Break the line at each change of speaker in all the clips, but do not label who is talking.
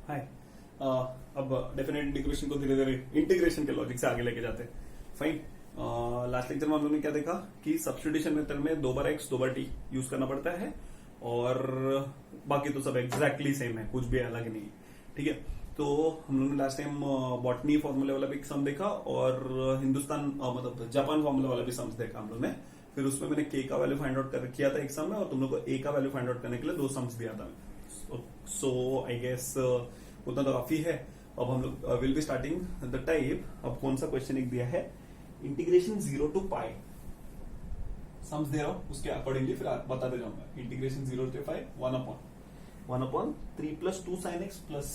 हाय। अब definite integration को धीरे धीरे इंटीग्रेशन के लॉजिक से आगे लेके जाते हैं। फाइन। लास्ट लेक्चर में हम लोगों ने क्या देखा कि सब्स्टिट्यूशन मेथड में 2 बार x 2 बार t यूज करना पड़ता है और बाकी तो सब एग्जैक्टली सेम है, कुछ भी अलग नहीं। ठीक है, तो हम लोगों ने लास्ट टाइम बॉटनी फॉर्मूले वाला भी सम देखा और हिंदुस्तान मतलब जापान फॉर्मूले वाला भी सम्स देखा हम लोग ने। फिर उसमें मैंने k का वैल्यू फाइंड आउट किया था एक सम में और तुम लोग को a का वैल्यू फाइंड आउट करने के लिए 2 सम्स दिया था। सो आई गेस उतना तो काफी है। अब हम लोग will be starting the type. अब कौन सा क्वेश्चन एक दिया है, इंटीग्रेशन 0 टू पाई सम्स दे रहा हूं, उसके अकॉर्डिंगली फिर बताते जाऊंगा। Integration 0 to pi 1 upon 3 plus 2 sine x plus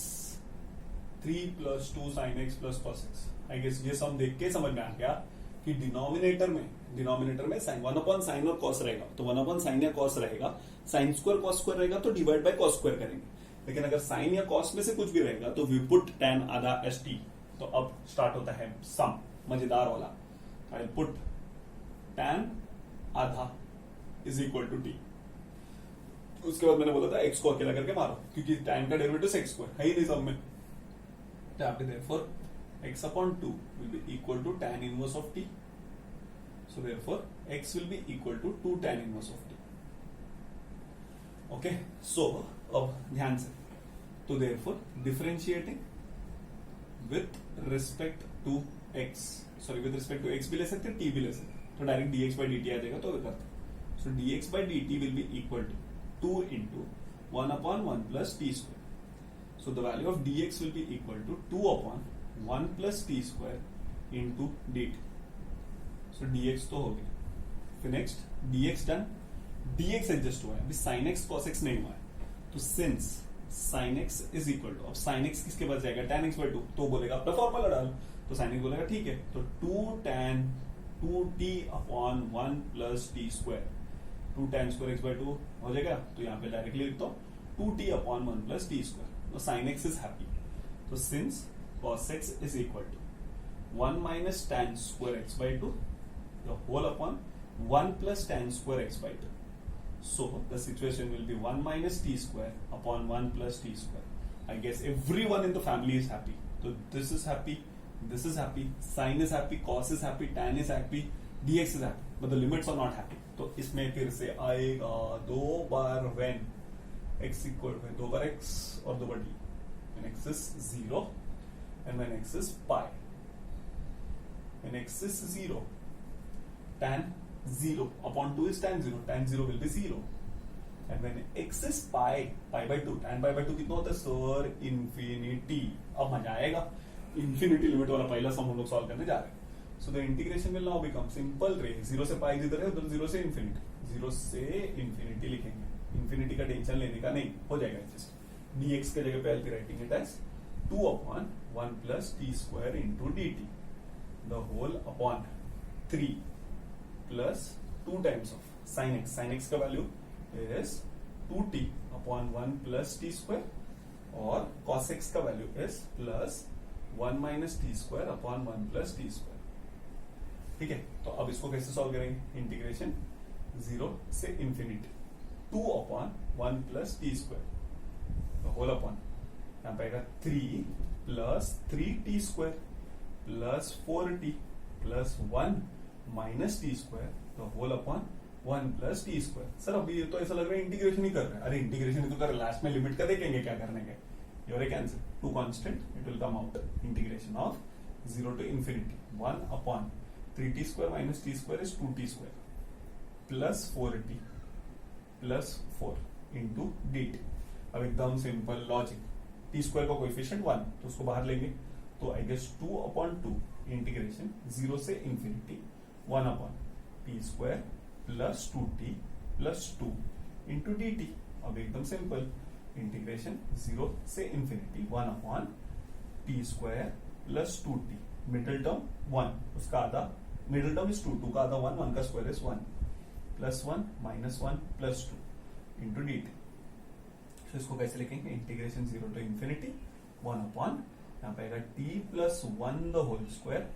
3 plus 2 sine x plus cos x. I guess ये सम देख के समझ में आ गया कि डिनोमिनेटर में साइन 1 अपॉन साइन और कॉस रहेगा, तो 1 अपॉन साइन या कॉस रहेगा। साइन स्क्वायर कॉस स्क्वायर रहेगा तो डिवाइड बाय कॉस स्क्वायर करेंगे, लेकिन अगर साइन या कॉस में से कुछ भी रहेगा तो वी पुट tan आधा एस टी। तो अब स्टार्ट होता है सम, मजेदार वाला। आई पुट tan आधा इज इक्वल टू टी। उसके बाद मैंने बोला था x को अकेला करके मारो, क्योंकि tan का डेरिवेटिव x स्क्वायर है ही नहीं सब में। therefore x upon 2 will be equal to tan inverse of t. So therefore x will be equal to 2 tan inverse of t. Okay, so अब ध्यान से, तो therefore differentiating with respect to x, with respect to x भी ले सकते हैं, t भी ले सकते हैं, तो डायरेक्ट dx by dt आ जाएगा। तो करते हैं, so dx by dt will be equal to 2 into 1 upon 1 plus t square. So the value of dx will be equal to 2 upon 1 plus t square into dt. So dx तो हो गया। फिर next dx done, dx adjust हुआ है, अभी sin x cos x नहीं हुआ है। तो since sin x is equal to, अब sin x किसके पास जाएगा, tan x by 2, तो बोलेगा अपना फॉर्मूला डाल, तो sin x बोलेगा ठीक है, तो 2 tan 2t upon 1 plus T square, 2 tan square x by 2 हो जाएगा। तो यहाँ पे डायरेक्टली लिखता हूँ 2t upon 1 plus T square. तो sin x इज हैप्पी, तो since cos x is equal to 1 minus tan square x by 2 the whole upon 1 plus tan square x by 2. So the situation will be 1 minus t square upon 1 plus t square. I guess everyone in the family is happy. So this is happy, this is happy, sin is happy, cos is happy, tan is happy, dx is happy, but the limits are not happy. तो इसमें फिर से आएगा 2 बार when x equal to 2 bar x और 2 बार t, when x is 0 and when x is pi. When x is 0, tan 0 upon 2 is tan 0, tan 0 will be 0. And when x is pi by 2, tan pi by 2 कितना होता है sir, infinity। अब मजा आएगा, infinity limit वाला पहला सम हम लोग सॉल्व करने जा रहे हैं। So the integration will now become simple रे, 0 से pi जिधर है उधर 0 से infinity, 0 से infinity लिखेंगे। infinity का टेंशन लेने का नहीं, हो जाएगा एडजस्ट। dx के जगह पे I'll be writing it as 2 upon 1 plus t square into dt, the whole upon 3 plus 2 times of sin x. Sin x का value is 2t upon 1 plus t square और cos x का value is plus 1 minus t square upon 1 plus t square. ठीक है, तो अब इसको कैसे solve करेंगे, इंटीग्रेशन 0 से infinity 2 upon 1 plus t square the whole upon, यहाँ पाएगा 3 plus 3t square plus 4t plus 1 minus T square तो whole upon 1 plus T square. Sir अभी तो ऐसा लग रहा है इंटीग्रेशन ही कर रहे हैं। अरे इंटीग्रेशन ही तो कर, लास्ट में लिमिट का देखेंगे क्या करने के। योर एक answer 2 constant, it will come out integration of 0 to infinity 1 upon 3t square minus T square is 2t square plus 4t plus 4 into dt। अब एकदम सिंपल लॉजिक, टी स्क्वायर का कोएफिशिएंट 1 तो उसको बाहर लेंगे, तो आई गेस 2 अपॉन 2 इंटीग्रेशन 0 से infinity 1 upon t square plus 2t plus 2 into dt। अब एकदम सिंपल, इंटीग्रेशन 0 से infinity 1 upon t square plus 2t, middle term 1, उसका आधा, मिडिल टर्म इज 2 का आधा 1, 1 का square is 1 plus 1 minus 1 plus 2 into dt। तो इसको कैसे लिखेंगे, इंटीग्रेशन 0 टू इंफिनिटी 1 अपॉन, यहाँ पे आएगा t plus 1 the whole square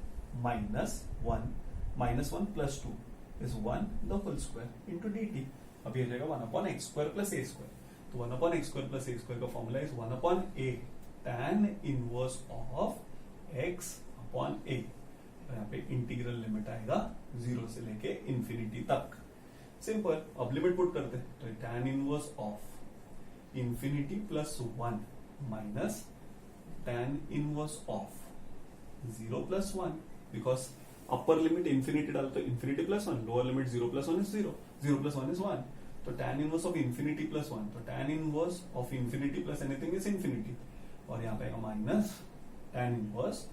minus 1 plus 2 is 1 the whole square into dt। अब ये हो जाएगा 1 अपॉन एक्स स्क्वायर प्लस ए स्क्वायर। तो 1 अपॉन एक्स स्क्वायर प्लस ए स्क्वायर का formula is 1 upon a tan inverse of x upon a। तो यहाँ पे integral limit आएगा 0 से लेके इंफिनिटी तक। सिंपल, अब लिमिट पुट करते हैं तो tan inverse of infinity plus 1 minus tan inverse of 0 plus 1, because upper limit infinity डालो तो infinity plus 1, lower limit 0 plus 1 is 0, 0 plus 1 is 1, तो tan inverse of infinity plus 1, तो tan inverse of infinity plus anything is infinity, और यहाँ पे आएगा minus tan inverse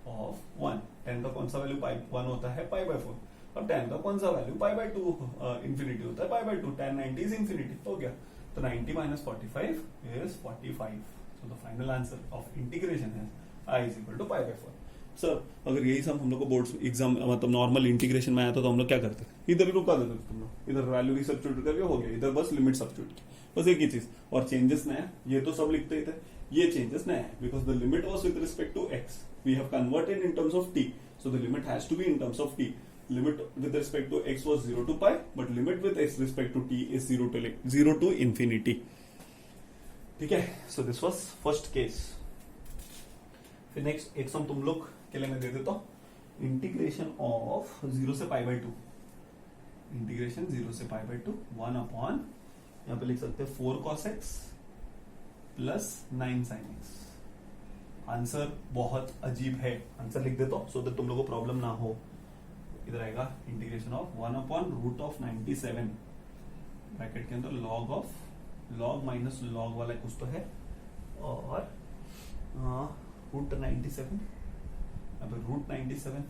of 1। tan का कौन सा वैल्यू 1 होता है पाई बाय 4, अब tan का कौन सा वैल्यू पाई बाय 2 इंफिनिटी होता है pi by 2, tan 90 is infinity, हो गया। तो 90 minus 45 is 45। So the final answer of integration है i is equal to pi by 4। Sir अगर यही सब हम लोग को बोर्ड एग्जाम मतलब नॉर्मल इंटीग्रेशन में आया तो हम लोग क्या करते, इधर ही रुका देते तुम लोग, इधर वैल्यू रिसब्स्टिट्यूट करके हो गया, इधर बस लिमिट सब्स्टिट्यूट, बस एक ही चीज। और चेंजेस नया, ये तो सब लिखते ही थे, ये चेंजेस नया है because the limit was with respect to x, we have converted in terms of t, so the limit has to be in terms of t। Limit with respect to x was 0 to pi, but limit with respect to t is 0 to infinity. ठीक है, so this was first case. फिर next एक sum तुम लोग के लिए मैं दे देता हूं, इंटीग्रेशन ऑफ 0 से पाई बाय 2, इंटीग्रेशन 0 से पाई बाय 2 1 अपॉन, यहां पे लिख सकते हैं 4 cos x plus 9 sin x। Answer बहुत अजीब है, आंसर लिख देता हूं सो दैट तुम लोगों को प्रॉब्लम ना हो। इधर आएगा integration of 1 upon root of 97, bracket के अंदर log of, log minus log वाला कुछ तो है, और रूट 97, अब root 97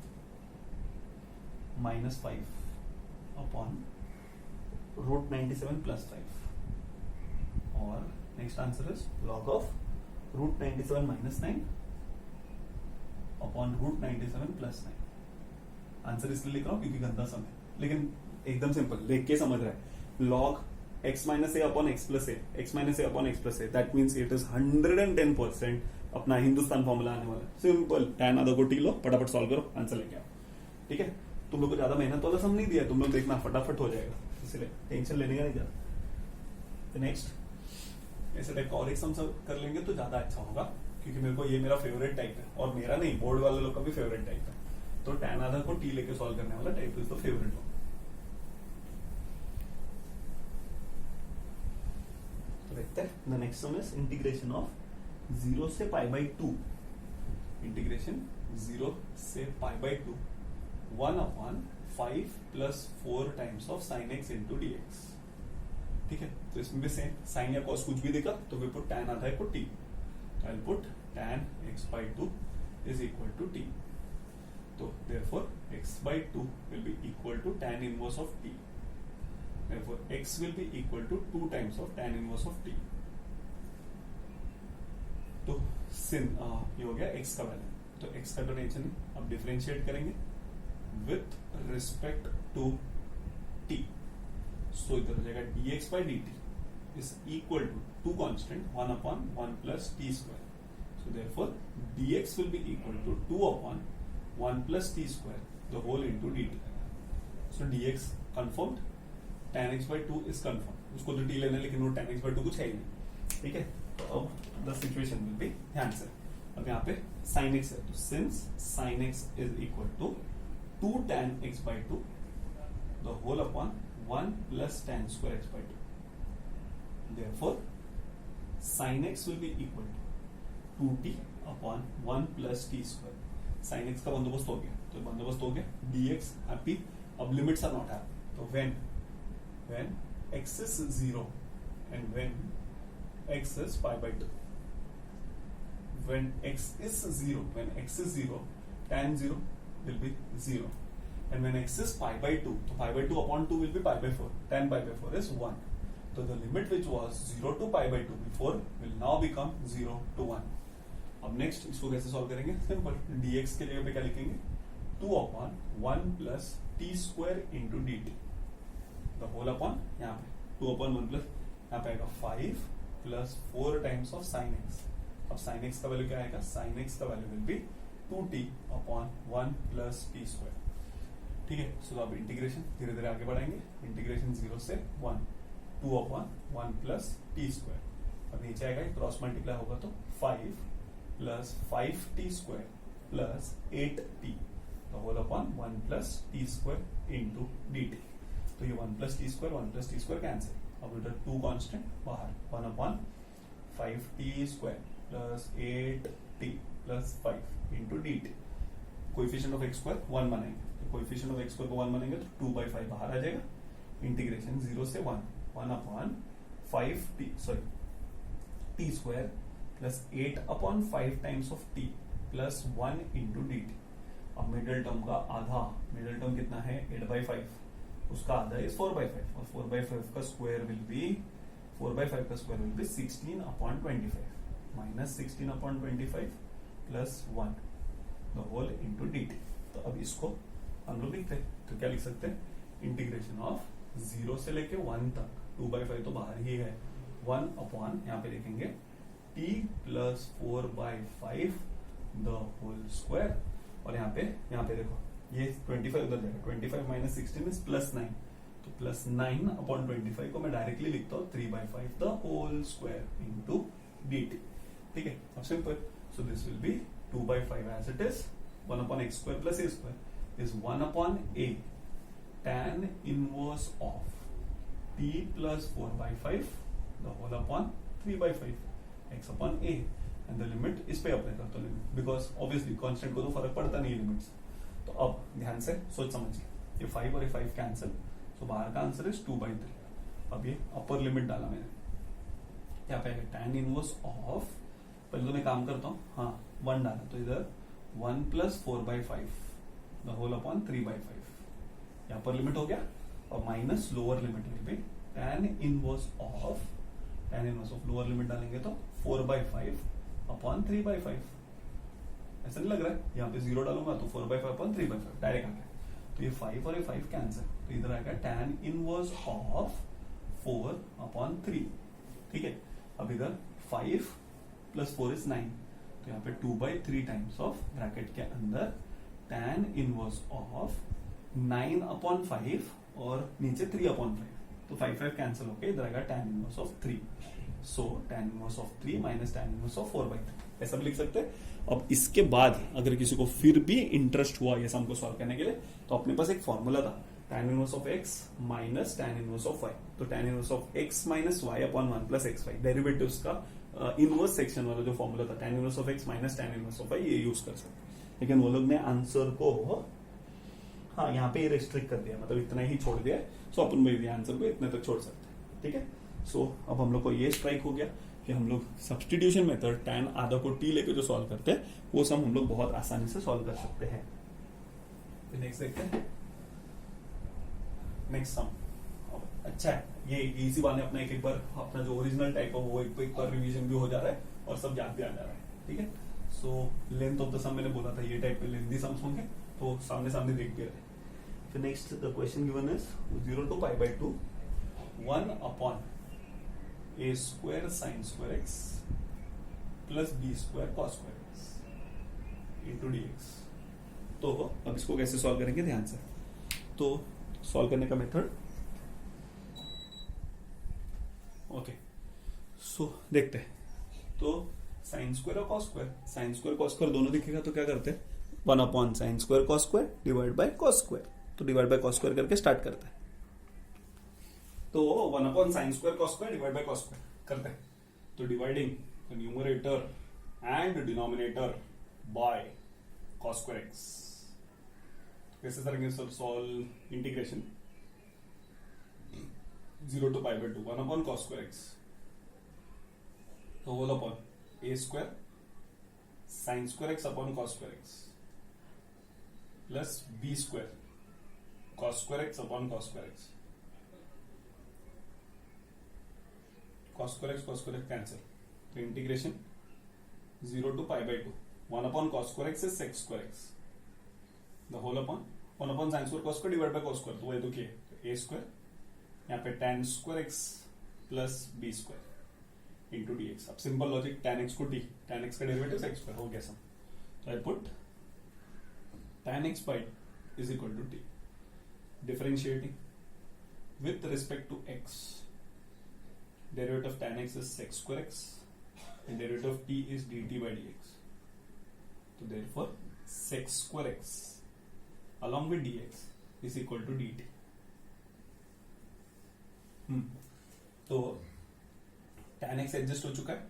minus 5 upon root 97 plus 5, और next answer is log of root 97 minus 9 upon root 97 plus 9। Answer इसलिए लिख रहा हूं क्योंकि गंदा सम है, लेकिन एकदम सिंपल देख के समझ रहा है। Log x minus A upon x plus A, x minus A upon x plus A, that means it is 110% अपना हिंदुस्तान फॉर्मूला आने वाला है। सिंपल, tan आधा को टी लो, फटाफट सॉल्व करो, आंसर लेके आओ। ठीक है, तुम लोग को ज्यादा मेहनत वाला सम नहीं दिया, तुम लोग देखना फटाफट हो जाएगा, इसलिए टेंशन लेने का नहीं ज्यादा। नेक्स्ट ऐसे टाइप का और एक सम कर लेंगे तो ज्यादा अच्छा होगा, क्योंकि मेरे को ये मेरा फेवरेट टाइप है, और मेरा नहीं बोर्ड वाले लोग का भी फेवरेट टाइप है। तो tan आधा को टी लेके सॉल्व करने वाला type is the favourite one. देखते हैं the next sum is integration of 0 से पाई बाय 2, इंटीग्रेशन 0 से पाई by 2 1 upon 5 plus 4 times of sine X into d x. ठीक है, तो इसमें भी सेम, साइन या कॉस कुछ भी दिखा तो वी पुट tan आधा को t, I will put tan x by 2 is equal to t, तो therefore x by 2 will be equal to tan inverse of t, therefore x will be equal to 2 times of tan inverse of t। तो ये हो गया x का value, तो x का तो tension नहीं, अब डिफरेंशिएट करेंगे विथ रिस्पेक्ट टू t, सो इधर हो जाएगा dx by dt is equal to 2 constant 1 upon 1 plus t square, so therefore dx will be equal to 2 upon 1 plus t square the whole into dt, so dx confirmed, tan x by 2 is confirmed, उसको तो t लेना है लेकिन वो tan x by 2 कुछ है ही नहीं। ठीक है, तो अब द सिचुएशन विल बी, ध्यान से, अब यहाँ पे sin x है, तो since sin x is equal to 2 tan x by 2 the whole upon 1 plus tan square x by 2, therefore sin x will be equal to 2t upon 1 plus t square। sin x का बंदोबस्त हो गया, तो बंदोबस्त हो गया dx happy, अब limits are not happy, तो when x is 0 and when x is pi by 2, when x is 0 tan 0 will be 0, and when x is pi by 2, so pi by 2 upon 2 will be pi by 4, tan pi by 4 is 1, so the limit which was 0 to pi by 2 before will now become 0 to 1। अब next इसको कैसे solve करेंगे, simple, dx के लिए क्या लिखेंगे 2 upon 1 plus t square into dt, the whole upon, यहाँ पे 2 upon 1 plus, यहाँ पे आएगा 5 plus 4 times of sin x, अब sin x का वैल्यू क्या आएगा, sin x का value will B 2t upon 1 plus t square। ठीक है, सो अब इंटीग्रेशन धीरे धीरे आगे बढ़ाएंगे, इंटीग्रेशन 0 से 1 2 upon 1 plus t square, अब नीचे आएगा क्रॉस मल्टीप्लाई होगा तो 5 plus 5t square plus 8t the whole upon 1 plus T square into dt। तो ये 1 प्लस टी स्क्वायर कैंसिल। अब इधर 2 कांस्टेंट बाहर, 1 upon 5t square plus 8t plus 5 into dt। Coefficient of x square 1 बनाएंगे, तो coefficient of x square को 1 बनाएंगे तो 2/5 बाहर आ जाएगा। इंटीग्रेशन 0 से 1 upon 5t T square plus 8 upon 5 times of t plus 1 into dt। अब मिडिल टर्म का आधा, मिडिल टर्म कितना है 8/5, उसका आधा इज 4/5 और 4/5 का square will be 16 upon 25 minus 16 upon 25 plus 1 the whole into dt। तो अब इसको हम लोग लिखते हैं, तो क्या लिख सकते हैं, इंटीग्रेशन ऑफ 0 से लेके 1 तक, 2/5 तो बाहर ही है, 1 अपॉन यहाँ पे लिखेंगे t plus 4/5 the whole square. और यहाँ पे देखो ये 25 उधर जाएगा, 25 माइनस 16 इज प्लस 9, तो प्लस 9 अपॉन 25 को मैं डायरेक्टली लिखता हूँ 3/5 the whole square into dt। ठीक है, अब simple, so this will be 2/5 as it is, 1 upon x square plus a square is 1 upon a tan inverse of t plus 4/5 the whole upon 3/5 x upon a and the limit इस पे apply करता हूँ, because obviously constant को तो फर्क पड़ता नहीं है लिमिट्स। तो अब ध्यान से सोच समझिए, ये 5 और ये 5 कैंसिल, तो बाहर का आंसर इज 2/3। अब ये अपर लिमिट डाला मैंने, क्या पे tan इनवर्स ऑफ, पहले तो मैं काम करता हूँ, हाँ 1 डाला, तो इधर 1 प्लस 4/5 द होल अपॉन 3/5, यहाँ पर लिमिट हो गया। और minus lower limit will be tan inverse of lower limit डालेंगे तो 4/5 अपॉन 3/5। ऐसा नहीं लग रहा है, यहाँ पे 0 डालूंगा तो 4/5 अपॉन 3/5 डायरेक्ट आ गया। तो ये 5 और ये 5 कैंसिल, तो इधर आएगा tan इनवर्स ऑफ 4 अपॉन 3। ठीक है, अब इधर 5 प्लस 4 इज 9, तो यहाँ पे 2/3 टाइम्स ऑफ ब्रैकेट के अंदर tan इनवर्स ऑफ 9 अपॉन 5 और नीचे 3 अपॉन 5, तो 5 कैंसिल होके इधर आएगा tan inverse of 3। So tan inverse of 3 minus tan inverse of 4/3, ऐसा भी लिख सकते हैं। अब इसके बाद अगर किसी को फिर भी इंटरेस्ट हुआ ये सम को सॉल्व करने के लिए, तो अपने पास एक फॉर्मूला था, tan inverse of x minus tan inverse of y। तो tan inverse of x minus y upon 1 plus xy, derivatives का इनवर्स सेक्शन वाला जो फॉर्मूला था, tan inverse of x minus tan inverse of y, ये use कर सकते हैं। लेकिन वो लोग ने आंसर को हाँ यहाँ पे रेस्ट्रिक्ट कर दिया, मतलब इतना ही छोड़ दिया, सो अपन भी आंसर को इतने तक छोड़ सकते हैं। ठीक है, सो अब हम लोग को ये स्ट्राइक हो गया कि हम लोग सब्स्टिट्यूशन मेथड tan आधा को t लेके जो सॉल्व करते हैं वो सम हम लोग बहुत आसानी से सॉल्व कर सकते हैं। नेक्स्ट देखते हैं, नेक्स्ट सम। अच्छा है, ये इसी बार अपना एक बार अपना जो ओरिजिनल टाइप है वो एक बार रिवीजन भी हो जा रहा है और सब याद भी आ जा रहा है। ठीक है, सो लेंथ ऑफ द सम मैंने बोला था ये टाइप के लेंथी सम्स होंगे, तो सामने सामने देख भी रहे। फिर next the question given is 0 to π/2 1 upon a square sine square x plus b square cos square x into dx। तो अब इसको कैसे सॉल्व करेंगे ध्यान से, तो सॉल्व करने का मेथड ओके, सो देखते हैं। तो साइन स्क्वायर और cos square, sine square cos square दोनों दिखेगा तो क्या करते हैं, 1 upon sine square cos square divide by cos square. तो डिवाइड बाय कॉस स्क्वायर करके स्टार्ट करते हैं। तो 1 upon sine square cos square divide by cos square करते हैं, तो dividing the numerator and denominator by cos square x. कैसे करेंगे sir solve, integration 0 to π/2 1 upon cos square X तो whole upon a square sine square X upon cos square X plus b square cos square X upon cos square X. Cos square X cancel, तो integration 0 to π/2 1 upon cos square x is sec square x the whole upon 1 upon sine square cos square divide by cos square, तो वो तो क्या है a square, यहाँ पे tan square X plus b square into dx। अब simple logic, tan x को t, tan x का डेरिवेटिव x स्क्वायर हो गया सम, तो I put tan x by is equal to t, differentiating with respect to x, derivative of tan x is sec square x and derivative of t is dt by dx, तो therefore sec square x along with dx is equal to dt. तो tan x adjust हो चुका है,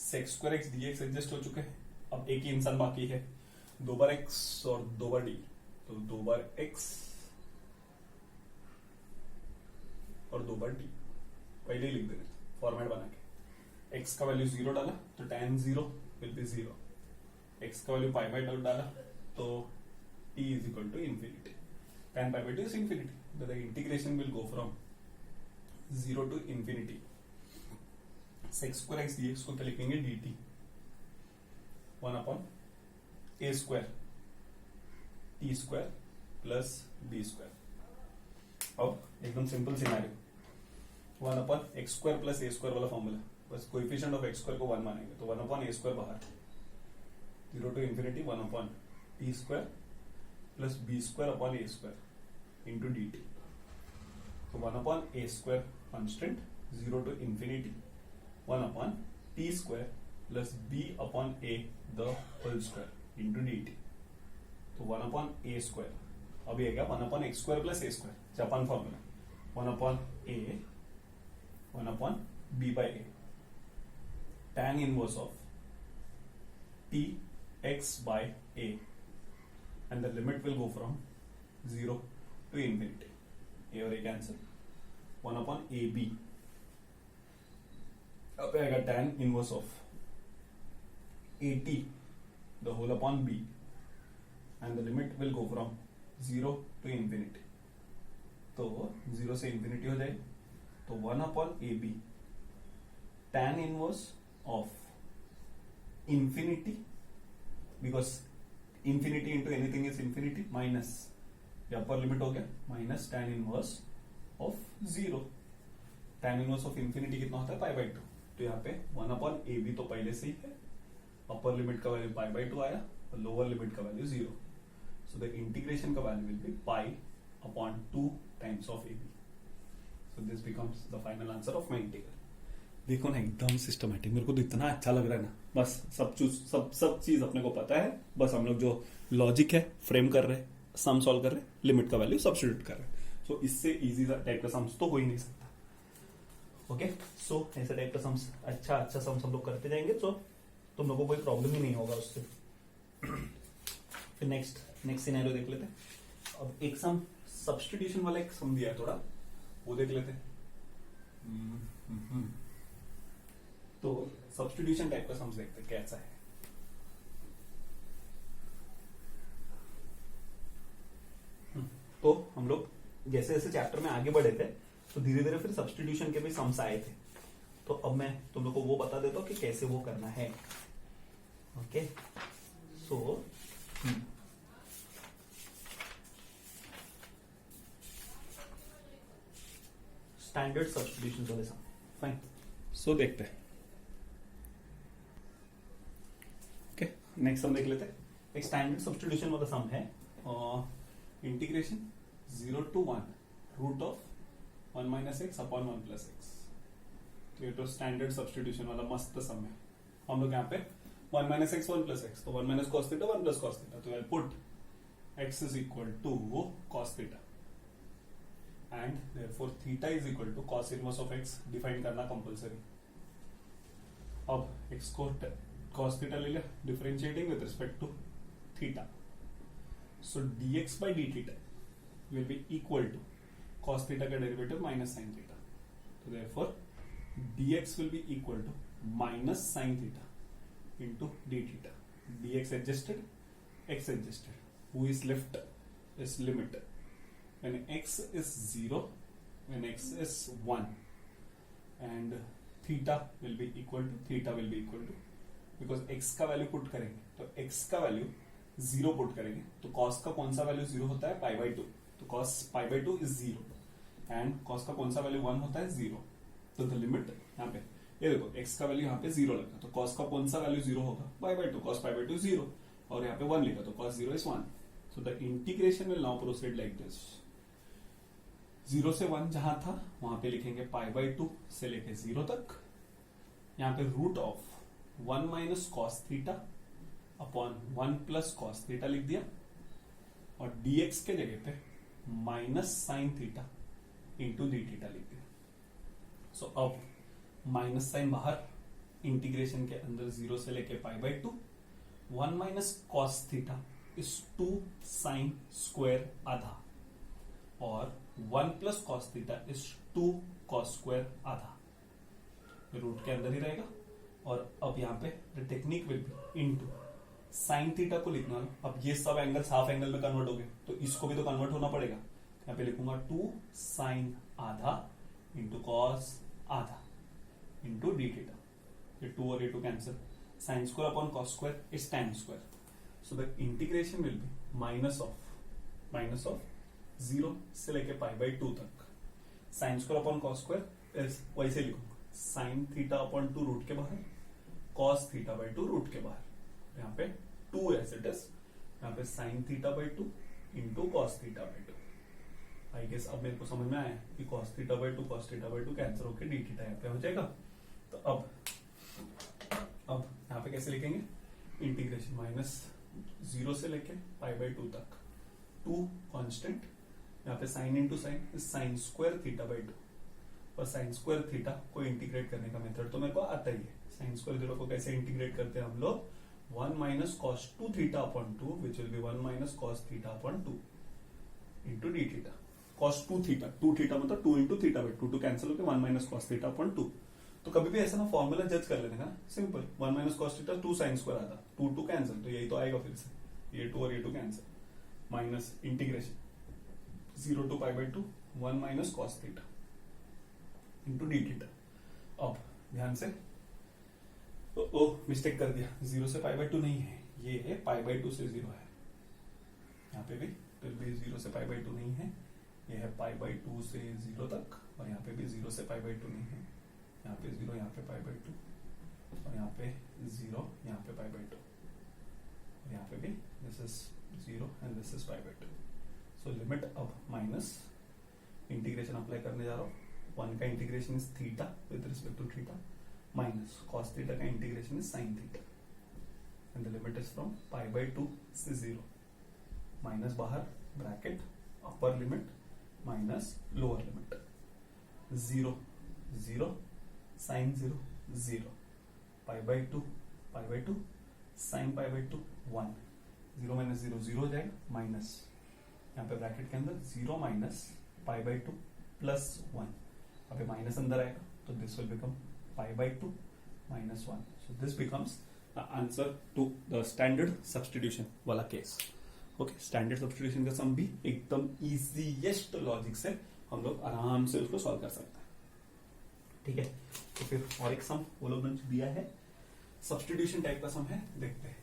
sec square x dx adjust हो चुके हैं. अब एक ही इंसान बाकी है, 2 बार x और 2 बार d. तो 2 बार x और 2 बार d पहले ही लिख देना फॉर्मेट बना के. x का वैल्यू 0 डाला तो tan 0 विल बी 0. x का वैल्यू पाई बाय 2 डाला तो t is equal to infinity. tan pi by 2 is infinity. The integration will go from 0 to infinity. sec square x dx को क्या लिखेंगे, dt 1 upon a square t square plus b square. अब एकदम simple scenario, 1 upon x square plus ए square वाला formula. बस coefficient of x square को 1 मानेंगे तो 1 अपॉन ए स्क्वायर बाहर, 0 to infinity 1 upon t square plus b square upon a square into d t. तो 1 upon a square constant, 0 to infinity 1 upon t square plus b upon a the whole square into d t. तो 1 upon a square अभी है क्या, 1 upon x square plus ए square जापान formula, 1 upon a 1 upon b by a, tan inverse of t x by a, and the limit will go from 0 to infinity. A और a cancel, 1 upon ab. अब आएगा tan inverse of at the whole upon b, and the limit will go from 0 to infinity. तो 0 से infinity हो जाएगी. तो 1 upon a b tan inverse of infinity, because infinity into anything is infinity, minus ये upper limit हो गया, minus tan inverse of 0. tan inverse of infinity कितना होता है, पाई बाय 2. तो यहाँ पे 1 अपॉन ए बी तो पहले से ही है, अपर लिमिट का वैल्यू पाई बाय 2 आया और लोअर लिमिट का वैल्यू 0. सो द इंटीग्रेशन का value will be pi upon 2 times of a b. So this becomes the final answer of my integral. देखो ना एकदम सिस्टमैटिक, मेरे को तो इतना अच्छा लग रहा है ना. बस सब चीज अपने को पता है, बस हम लोग जो लॉजिक है फ्रेम कर रहे हैं, सम सॉल्व कर रहे हैं, लिमिट का वैल्यू सब्स्टिट्यूट कर रहे हैं. सो इससे इजी टाइप का सम्स तो हो ही नहीं सकता. ओके, सो ऐसे टाइप का सम्स अच्छा सम्स हम लोग करते जाएंगे, सो तुम लोगों को कोई प्रॉब्लम ही नहीं होगा उससे. फिर नेक्स्ट सिनेरियो देख लेते हैं. अब एक सम सब्स्टिट्यूशन वाला एक सम दिया है थोड़ा, वो देख लेते हैं. तो सब्स्टिट्यूशन टाइप का सम्स देखते हैं कैसा है. तो हम लोग जैसे जैसे चैप्टर में आगे बढ़े थे तो धीरे धीरे फिर सब्स्टिट्यूशन के भी सम्स आए थे. तो अब मैं तुम लोग को वो बता देता हूं कि कैसे वो करना है. ओके, सो स्टैंडर्ड सब्स्टिट्यूशन वाले सम. फाइन, सो देखते हैं. ओके, नेक्स्ट सम देख लेते हैं. एक स्टैंडर्ड सब्स्टिट्यूशन वाला सम है, integration 0 to 1 root of 1 minus x upon 1 plus x. तो ये तो स्टैंडर्ड सब्स्टिट्यूशन वाला मस्त सम है. हम लोग यहाँ पे 1 माइनस एक्स 1 प्लस एक्स, तो 1 minus cos theta 1 plus cos theta. तो I put x is equal to cos theta and therefore theta is equal to cos inverse of x. Define करना कंपलसरी. अब x को cos theta ले लिया, differentiating with respect to theta. So dx by d theta will be equal to cos theta का derivative minus sin theta. तो therefore dx will be equal to minus sin theta into d theta. dx adjusted, x adjusted. Who is left is limit. When x is 0, when x is 1, and theta will be equal to, because x का value put करेंगे तो x का value 0 put करेंगे तो cos का कौन सा value 0 होता है, पाई बाय 2. तो cos pi by 2 is 0 and cos का कौन सा वैल्यू 1 होता है, 0. तो द लिमिट यहाँ पे ये देखो x का वैल्यू यहाँ पे 0 लगा तो cos का कौन सा वैल्यू 0 होगा, पाई बाय 2. cos पाई बाय 2 0 और यहाँ पे 1 लिखा तो cos 0 is 1. So the integration will now proceed like this. 0 से 1 जहां था वहां पे लिखेंगे पाई बाय 2 से लेके 0 तक. यहाँ पे root of 1 minus cos theta upon 1 plus cos theta लिख दिया और dx के जगह पे minus sine theta into D theta लिख दिया। सो अब माइनस साइन बाहर, इंटीग्रेशन के अंदर 0 से लेके π/2, 1 minus cos theta is 2 sine square आधा और 1 plus cos theta is 2 cos square आधा, रूट के अंदर ही रहेगा। और अब यहाँ पे the technique will be into sine theta को लिखना, अब ये सब एंगल्स हाफ एंगल में कन्वर्ट हो गए तो इसको भी तो कन्वर्ट होना पड़ेगा। यहाँ पे लिखूंगा 2 साइन आधा इंटू कॉस आधा इंटू डी थीटा, ये 2 और ये 2 cancel, sine square upon cos square is tan square. So the integration will be minus of 0 से लेके π/2 तक sine square upon cos square is, वैसे लिखूंगा साइन थीटा अपॉन 2 रूट के बाहर, कॉस थीटा बाई 2 रूट के बाहर, यहाँ पे 2 एज इट इज, यहाँ पे sine theta by 2 into cos theta by 2। I guess अब मेरे को समझ में आया कि कॉस थीटा बाई 2 कैंसिल होकर डी थीटा यहाँ पे हो जाएगा। तो अब यहाँ पे कैसे लिखेंगे, इंटीग्रेशन माइनस 0 से लेके π/2 तक 2 कांस्टेंट, यहाँ पे sine into sine sine square theta by 2, और साइन स्क्वायर थीटा को इंटीग्रेट करने का मेथड तो मेरे को आता ही है। साइन स्क्वायर थीटा को कैसे इंटीग्रेट करते हैं हम लोग, 1 minus cos 2 theta upon 2 which will be 1 minus cos theta upon 2 into D theta. Cos 2 theta मतलब 2 इंटू थीटा बाई 2 कैंसिल होकर 1 माइनस कॉस थीटा अपॉन 2। तो कभी भी ऐसा ना फॉर्मूला जज कर लेने का, simple 1 minus cos theta 2 sine square आता, 2 कैंसिल, तो यही तो आएगा फिर से, ये 2 और ये 2 cancel, minus integration 0 to π/2 1 minus cos theta into D theta. अब ध्यान से, मिस्टेक कर दिया, 0 से π/2 नहीं है, ये है π/2 से 0 है, यहाँ पे भी फिर भी 0 से π/2 नहीं है, ये है π/2 से 0 तक, और यहाँ पे भी 0 से π/2 नहीं है, यहाँ पे 0, यहाँ पे π/2, और यहाँ पे 0, यहाँ पे π/2, और यहाँ पे भी this is 0 and this is π/2। So limit अब माइनस इंटीग्रेशन अप्लाई करने जा रहा हूँ, 1 का integration is theta with respect to theta, minus cos theta का integration is sine theta, and the limit is from π/2 से 0, माइनस बाहर bracket, upper limit minus lower limit, 0 0 sine 0 0, π/2 sine π/2 1, 0 minus 0 0 हो जाएगा, माइनस यहाँ पे ब्रैकेट के अंदर 0 minus π/2 plus 1, अभी माइनस अंदर आएगा तो this will become π/2 minus 1। So this becomes the answer to the standard substitution वाला केस। ओके, स्टैंडर्ड सब्स्टिट्यूशन का सम भी एकदम इजीएस्ट लॉजिक से हम लोग आराम से उसको सॉल्व कर सकते हैं। ठीक है, तो फिर और एक सम वो लोग ने दिया है, सब्स्टिट्यूशन टाइप का सम है, देखते हैं।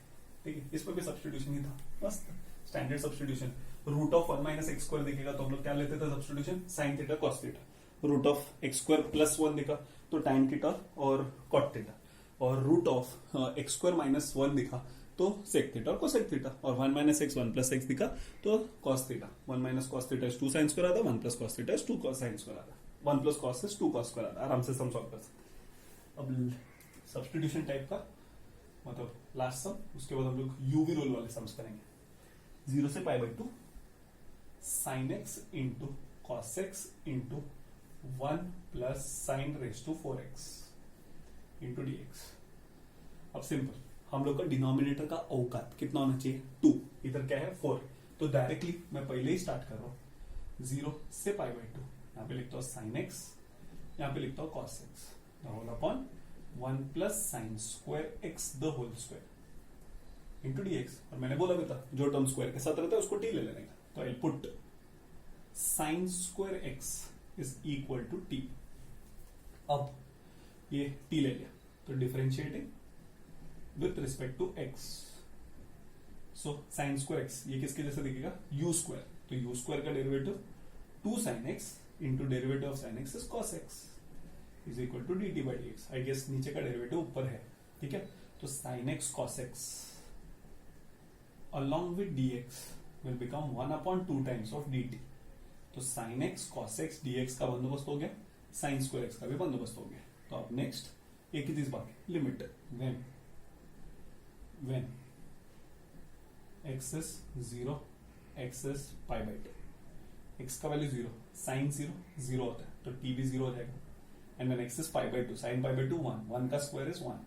ठीक है, इसमें भी सब्स्टिट्यूशन ही था, मस्त standard substitution. Root of 1 minus x square दिखेगा तो हम लोग क्या लेते थे substitution, sine theta cos theta. Root of x square plus 1 दिखा तो टैन थीटा और कॉट थीटा, और root of x square minus 1 दिखा तो सेक थीटा और कोसेक थीटा, और 1 माइनस एक्स 1 प्लस एक्स दिखा तो cos theta. 1 minus cos theta is 2 sine square आता, 1 plus cos theta is 2 cos sine square आता, 1 plus cos is 2 cos square आता। आराम से सम सॉल्व कर सकते। अब सब्स्टिट्यूशन टाइप का मतलब लास्ट सम, उसके बाद हम लोग यूवी रूल वाले सम्स करेंगे। 0 से π/2 sine X into cos X into 1 plus sine raise to 4x into dx। अब सिंपल, हम लोग का डिनोमिनेटर का औकात कितना होना चाहिए, 2, इधर क्या है 4, तो डायरेक्टली मैं पहले ही स्टार्ट कर रहा हूं 0 से π/2, यहाँ पे लिखता हूं साइन एक्स, यहाँ पे लिखता हूं cos x, the whole upon 1 plus sine square x the whole square into dx। और मैंने बोला भी था जो टर्म स्क्वायर के साथ रहता है उसको t ले लेने का, तो I put sine square x is equal to t। अब ये t ले लिया तो differentiating with respect to x, so sine square x ये किसके जैसे दिखेगा, u स्क्वायर, तो u स्क्वायर का derivative 2 sine x into derivative of sine x is cos x is equal to dt by dx। I guess नीचे का derivative ऊपर है, ठीक है, तो sine x cos x along with dx will become 1/2 times of dt। तो sine x cos x dx का बंदोबस्त हो गया, साइन स्क्वायर x का भी बंदोबस्त हो गया। तो अब नेक्स्ट एक ही चीज बाकी, limit when x is 0, x is pi by 2, x का वैल्यू 0, साइन 0 होता है तो टी भी 0 हो जाएगा, and then x is pi by 2, sine pi by 2 1 का स्क्वायर इज 1,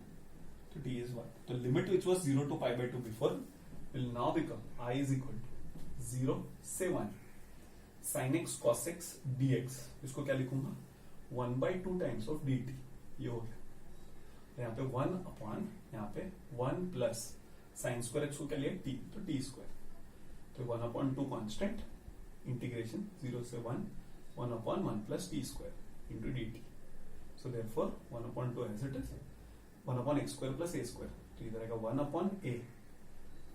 तो टी इज 1. तो limit which was 0 to pi by 2 before will now become I is equal to 0 से 1 sine x cos x d x. इसको क्या लिखूंगा 1/2 times of D T. ये हो गया. यहाँ पे 1 अपॉन यहाँ पे 1 प्लस साइन स्क्वायर एक्स को क्या लिया टी, तो टी स्क्वायर. तो 1/2 कॉन्स्टेंट इंटीग्रेशन 0 से 1 upon 1 plus T square into d t. So therefore 1/2 as it is 1 upon x square plus A square. तो इधर आएगा 1 upon a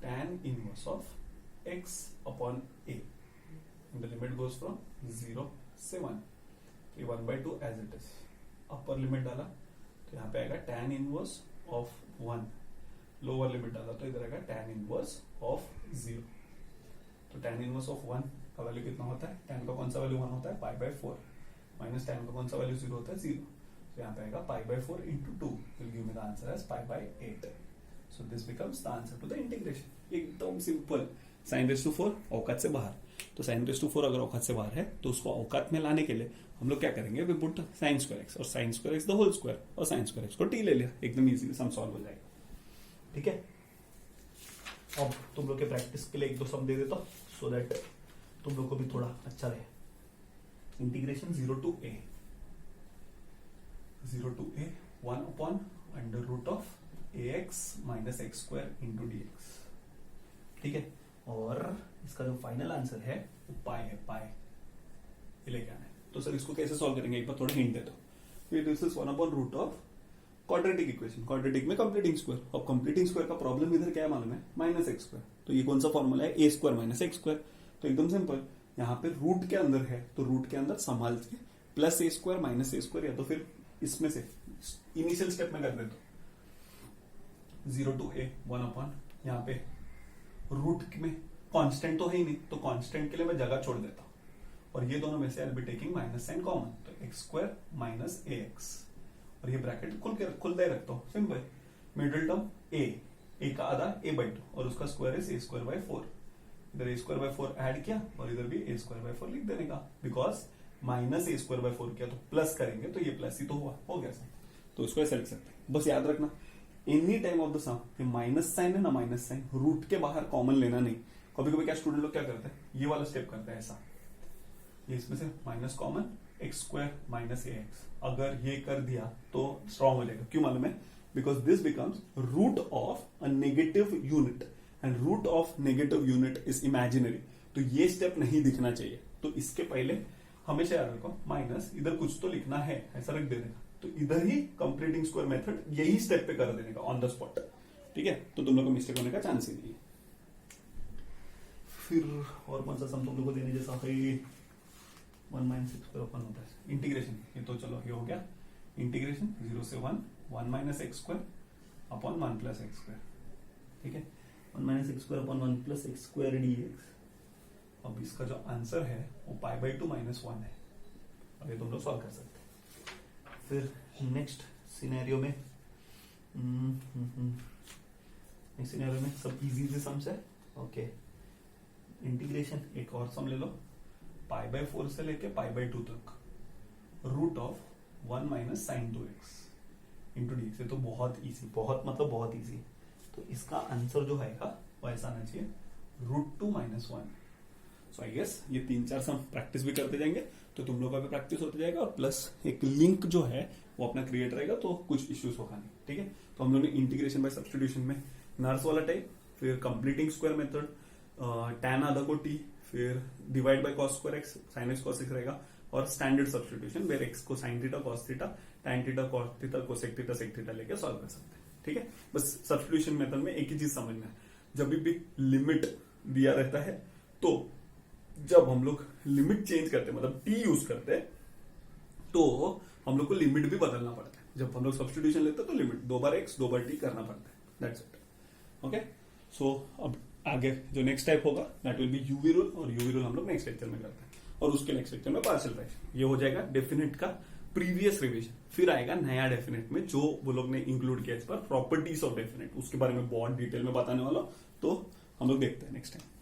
tan inverse of x upon a. The limit goes from 0 से 1. तो ये 1/2 as it is. Upper limit डाला तो यहाँ पे आएगा tan inverse of 1. Lower limit डाला तो इधर आएगा tan इनवर्स ऑफ 0. तो tan इनवर्स ऑफ 1 का वैल्यू कितना होता है, tan का कौन सा वैल्यू 1 होता है पाई बाई 4 माइनस tan का कौन सा वैल्यू 0 होता है 0. तो यहाँ पे आएगा pi by 4 into 2 will give me the answer as pi by 8. So this becomes the answer to the integration. एकदम सिंपल. साइन रेस टू 4 औकात से बाहर. तो साइन रेस टू 4 अगर औकात से बाहर है तो उसको औकात में लाने के लिए हम लोग क्या करेंगे, we put sine square X और sine square x the whole square और साइन स्क्वायर एक्स को टी ले लिया. एकदम इजी सम सॉल्व हो जाएगा. ठीक है. अब तुम लोग के प्रैक्टिस के लिए एक दो सम दे देता सो दैट तुम लोग को भी थोड़ा अच्छा रहे. Integration 0 to a 1 upon under root of ax minus x square into d x. ठीक है. और इसका जो फाइनल आंसर है वो पाई है. पाई ये लेके आना है. तो सर इसको कैसे सॉल्व करेंगे एक बार थोड़ा हिंट दे दो. This is 1 upon root of quadratic equation. Quadratic में कंप्लीटिंग स्क्वायर. अब कंप्लीटिंग स्क्वायर का प्रॉब्लम इधर क्या है मालूम है, माइनस एक्स स्क्वायर. तो ये कौन सा फॉर्मूला है, ए स्क्वायर माइनस एक्स स्क्वायर. तो एकदम सिंपल. यहाँ पे रूट के अंदर है तो रूट के अंदर संभाल के प्लस ए स्क्वायर माइनस ए स्क्वायर, या तो फिर इसमें से इनिशियल स्टेप में कर दे तो 0 to a 1 अपॉन यहाँ पे रूट में कांस्टेंट तो है ही नहीं तो कांस्टेंट के लिए मैं जगह छोड़ देता हूं. और ये दोनों में से I will be taking minus sign common. तो एक्स स्क्वायर माइनस ए एक्स. और ये ब्रैकेट खुलता ही रखता हूं. सिंपल. मिडिल टर्म ए का आधा a/2 और उसका स्क्वायर इज a²/4. इधर a²/4 ऐड किया और इधर भी a²/4 लिख देने का. बिकॉज माइनस a²/4 किया तो प्लस करेंगे तो ये प्लस ही तो हुआ, हो गया सर. तो इसको ऐसा लिख सकते हैं. बस याद रखना any time of the sum minus sign है ना, माइनस साइन रूट के बाहर कॉमन लेना नहीं. कभी कभी क्या स्टूडेंट लोग क्या करते हैं, ये वाला स्टेप करते हैं ऐसा, ये इसमें से minus common X square minus ए एक्स. अगर ये कर दिया तो स्ट्रॉन्ग हो जाएगा. क्यों मालूम है, because this becomes root of a negative unit and root of negative unit is imaginary. तो ये स्टेप नहीं दिखना चाहिए. तो इसके पहले हमेशा याद रखो माइनस इधर कुछ तो लिखना है ऐसा रख देने का. तो इधर ही कंप्लीटिंग स्क्वायर मेथड यही स्टेप पे कर देने का ऑन द स्पॉट. ठीक है. तो तुम लोग को मिस्टेक होने का चांस ही नहीं है. फिर और कौन सा सम तुम लोग को देने जैसा है, 1 माइनस एक्स स्क्वायर अपन होता है इंटीग्रेशन. ये तो चलो ये हो गया इंटीग्रेशन 0 से 1 minus x square upon 1 plus x square. ठीक है. 1 minus x square upon 1 plus x square D x. अब इसका जो आंसर है वो पाई/2 माइनस 1 है. अब ये तुम लोग सॉल्व कर सकते हैं. फिर नेक्स्ट सिनेरियो में सब इजी सम्स है. ओके. इंटीग्रेशन एक और सम ले लो. पाई/4 से लेके पाई/2 तक root of 1 minus sine 2x into d. तो बहुत इजी, बहुत इजी. तो इसका आंसर जो है वो ऐसा आना चाहिए √2 माइनस 1. सो आई गेस ये 3-4 सम प्रैक्टिस भी करते जाएंगे तो तुम लोग का भी प्रैक्टिस होते जाएगा और प्लस एक लिंक जो है वो अपना क्रिएट रहेगा तो कुछ इश्यूज होगा नहीं. ठीक है. तो हम लोग ने इंटीग्रेशन बाय सब्स्टिट्यूशन में नर्स वाला टाइप, फिर कंप्लीटिंग स्क्वायर मेथड, tan आधा को t, फिर divide by cos square x sin x cos x रहेगा, और स्टैंडर्ड सब्स्टिट्यूशन वेर x को sin theta cos theta tan theta cos theta cosec theta sec theta लेके solve कर सकते हैं. ठीक है. बस सब्स्टिट्यूशन मेथड में एक ही चीज समझना है, जब भी लिमिट दिया रहता है तो जब हम लोग लिमिट चेंज करते हैं मतलब t यूज करते हैं तो हम लोग को लिमिट भी बदलना पड़ता है. जब हम लोग सब्स्टिट्यूशन लेते हैं तो लिमिट 2 बार x 2 बार t करना पड़ता है. That's it. ओके. सो अब आगे जो नेक्स्ट टाइप होगा that will be UV rule, और यूवी रूल हम लोग नेक्स्ट लेक्चर में करते हैं, और उसके नेक्स्ट लेक्चर में पार्शियल फ्रैक्शन. ये हो जाएगा डेफिनेट का प्रीवियस रिवीजन. फिर आएगा नया डेफिनेट में जो वो लोग ने इंक्लूड किया इस पर प्रॉपर्टीज ऑफ डेफिनेट, उसके बारे में बहुत डिटेल में बताने वाला. तो हम लोग देखते हैं नेक्स्ट टाइम।